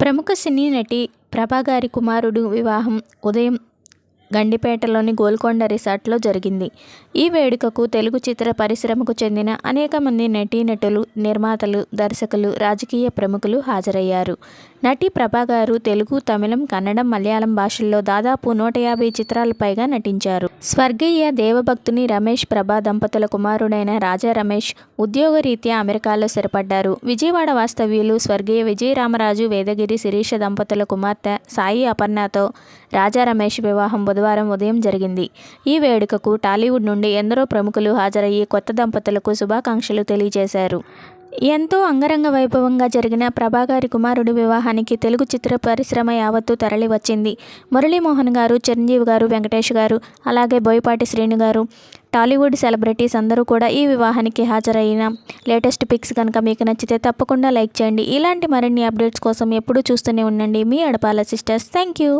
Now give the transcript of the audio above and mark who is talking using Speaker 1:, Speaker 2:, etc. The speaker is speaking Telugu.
Speaker 1: ప్రముఖ సినీ నటి ప్రభా గారి కుమారుడు వివాహం ఉదయం గండిపేటలోని గోల్కొండ రిసార్ట్లో జరిగింది. ఈ వేడుకకు తెలుగు చిత్ర పరిశ్రమకు చెందిన అనేక మంది నటీనటులు, నిర్మాతలు, దర్శకులు, రాజకీయ ప్రముఖులు హాజరయ్యారు. నటి ప్రభా గారు తెలుగు, తమిళం, కన్నడం, మలయాళం భాషల్లో దాదాపు 150 చిత్రాలు పైగా నటించారు. స్వర్గీయ దేవభక్తుని రమేష్ ప్రభా దంపతుల కుమారుడైన రాజా రమేష్ ఉద్యోగరీత్యా అమెరికాలో స్థిరపడ్డారు. విజయవాడ వాస్తవ్యులు స్వర్గీయ విజయరామరాజు వేదగిరి శిరీష దంపతుల కుమార్తె సాయి అపర్ణతో రాజా రమేష్ వివాహం బుధవారం ఉదయం జరిగింది. ఈ వేడుకకు టాలీవుడ్ నుండి ఎందరో ప్రముఖులు హాజరయ్యి కొత్త దంపతులకు శుభాకాంక్షలు తెలియజేశారు. ఎంతో అంగరంగ వైభవంగా జరిగిన ప్రభా గారి కుమారుడి వివాహానికి తెలుగు చిత్ర పరిశ్రమ యావత్తు తరలి వచ్చింది. మురళీమోహన్ గారు, చిరంజీవి గారు, వెంకటేష్ గారు, అలాగే బోయపాటి శ్రీను గారు, టాలీవుడ్ సెలబ్రిటీస్ అందరూ కూడా ఈ వివాహానికి హాజరైన లేటెస్ట్ పిక్స్ కనుక మీకు నచ్చితే తప్పకుండా లైక్ చేయండి. ఇలాంటి మరిన్ని అప్డేట్స్ కోసం ఎప్పుడూ చూస్తూనే ఉండండి మీ అడపాల సిస్టర్స్. Thank you.